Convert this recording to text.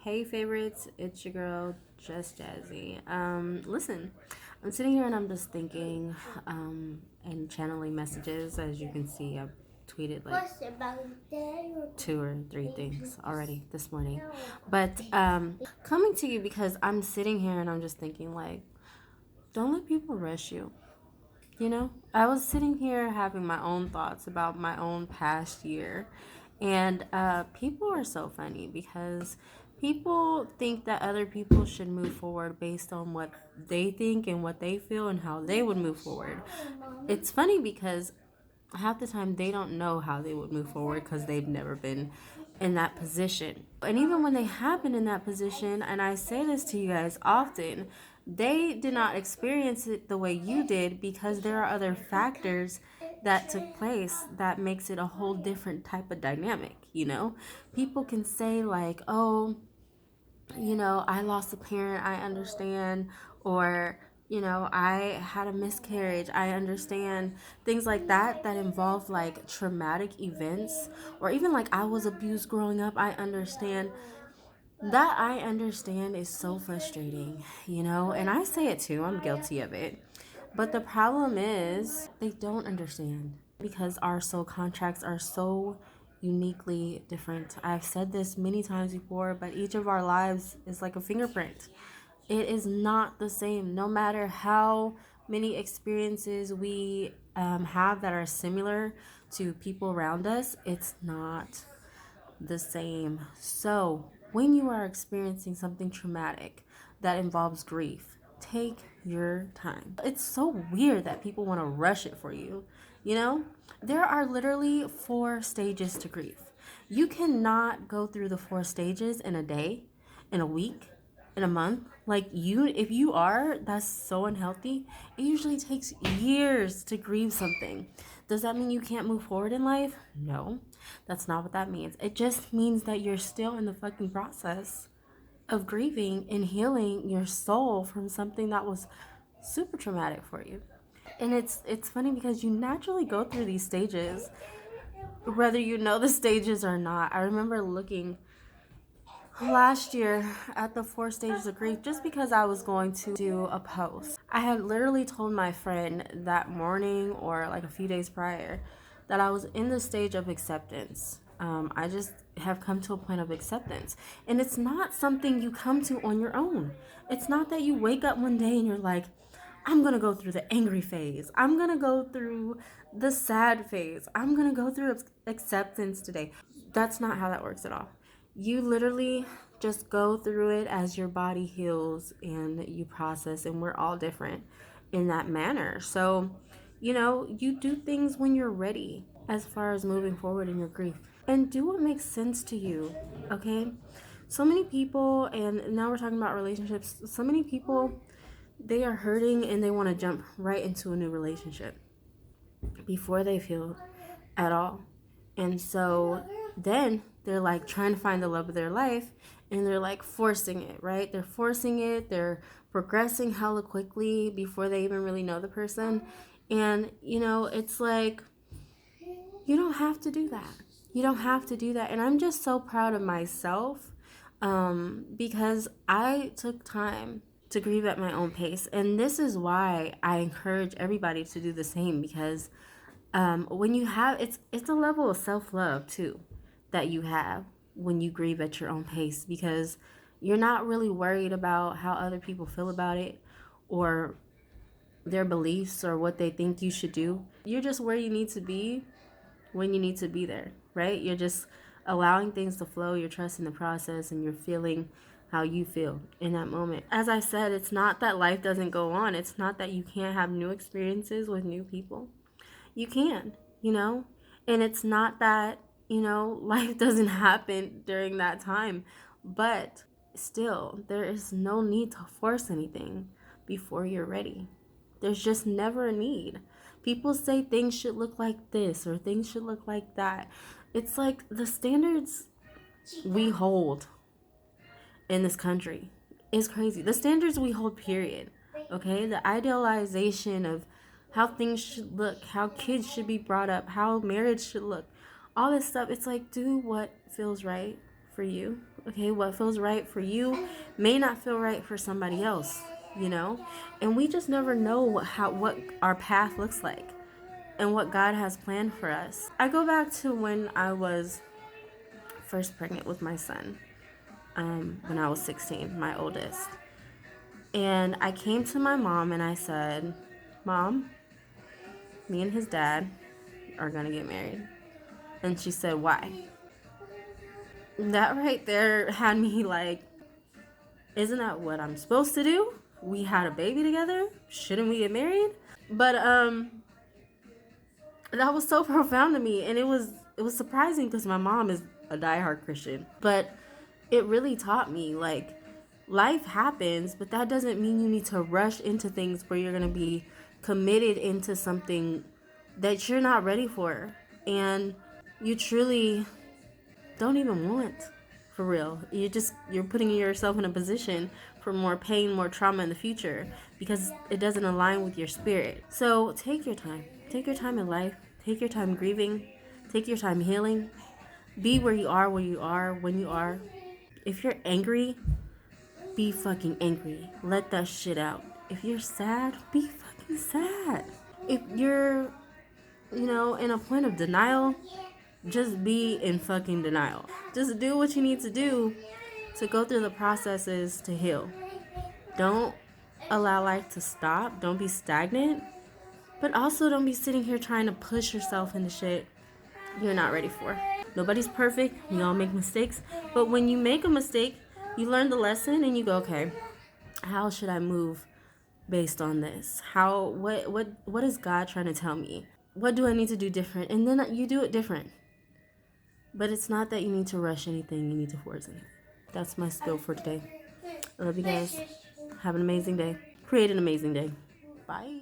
Hey favorites, it's your girl Just Jazzy. Listen, I'm sitting here and I'm just thinking, and channeling messages. As you can see, I've tweeted like two or three things already this morning. But coming to you because I'm sitting here and I'm just thinking like, don't let people rush you. You know, I was sitting here having my own thoughts about my own past year, and people are so funny because people think that other people should move forward based on what they think and what they feel and how they would move forward. It's funny because half the time they don't know how they would move forward because they've never been in that position. And even when they have been in that position, and I say this to you guys often, they did not experience it the way you did because there are other factors that took place that makes it a whole different type of dynamic, you know? People can say like, "Oh, I lost a parent, I understand," or, I had a miscarriage, I understand. Things like that involve like traumatic events, or even like I was abused growing up, I understand. That I understand is so frustrating, and I say it too, I'm guilty of it. But the problem is, they don't understand because our soul contracts are so uniquely different. I've said this many times before, but each of our lives is like a fingerprint. It is not the same, no matter how many experiences we have that are similar to people around us, it's not the same. So, when you are experiencing something traumatic that involves grief, take your time. It's so weird that people want to rush it for you. You know, there are literally 4 stages to grief. You cannot go through the 4 stages in a day, in a week, in a month. Like, if you are, that's so unhealthy. It usually takes years to grieve something. Does that mean you can't move forward in life? No, that's not what that means. It just means that you're still in the fucking process of grieving and healing your soul from something that was super traumatic for you. And it's funny because you naturally go through these stages whether you know the stages or not. I remember looking last year at the 4 stages of grief just because I was going to do a post. I had literally told my friend that morning or like a few days prior that I was in the stage of acceptance. I just have come to a point of acceptance. And it's not something you come to on your own. It's not that you wake up one day and you're like, I'm going to go through the angry phase. I'm going to go through the sad phase. I'm going to go through acceptance today. That's not how that works at all. You literally just go through it as your body heals and you process, and we're all different in that manner. So, you do things when you're ready as far as moving forward in your grief, and do what makes sense to you, okay? So many people, and now we're talking about relationships, so many people, they are hurting and they want to jump right into a new relationship before they've healed at all. And so then they're like trying to find the love of their life and they're like forcing it, right? They're forcing it, they're progressing hella quickly before they even really know the person. And, it's like, you don't have to do that. You don't have to do that. And I'm just so proud of myself because I took time to grieve at my own pace. And this is why I encourage everybody to do the same, because when you have, it's a level of self-love too that you have when you grieve at your own pace, because you're not really worried about how other people feel about it or their beliefs or what they think you should do. You're just where you need to be when you need to be there, right? You're just allowing things to flow, you're trusting the process, and you're feeling how you feel in that moment. As I said, it's not that life doesn't go on. It's not that you can't have new experiences with new people. You can, and it's not that, life doesn't happen during that time, but still, there is no need to force anything before you're ready. There's just never a need. People say things should look like this or things should look like that. It's like the standards we hold in this country is crazy. The standards we hold, period. Okay? The idealization of how things should look, how kids should be brought up, how marriage should look, all this stuff. It's like, do what feels right for you, Okay, what feels right for you may not feel right for somebody else, you know? And we just never know what our path looks like and what God has planned for us. I go back to when I was first pregnant with my son, when I was 16, my oldest. And I came to my mom and I said, Mom, me and his dad are gonna get married. And she said, why? That right there had me like, isn't that what I'm supposed to do? We had a baby together. Shouldn't we get married? But that was so profound to me, and it was surprising because my mom is a diehard Christian. But it really taught me like life happens, but that doesn't mean you need to rush into things where you're gonna be committed into something that you're not ready for, and you truly don't even want. For real, you're putting yourself in a position for more pain, more trauma in the future because it doesn't align with your spirit. So take your time in life, take your time grieving, take your time healing. Be where you are when you are. If you're angry, be fucking angry, let that shit out. If you're sad, be fucking sad. If you're in a point of denial, just be in fucking denial. Just do what you need to do to go through the processes to heal. Don't allow life to stop. Don't be stagnant. But also don't be sitting here trying to push yourself into shit you're not ready for. Nobody's perfect. We all make mistakes. But when you make a mistake, you learn the lesson and you go, okay, how should I move based on this? What is God trying to tell me? What do I need to do different? And then you do it different. But it's not that you need to rush anything, you need to force anything. That's my spill for today. I love you guys. Have an amazing day. Create an amazing day. Bye.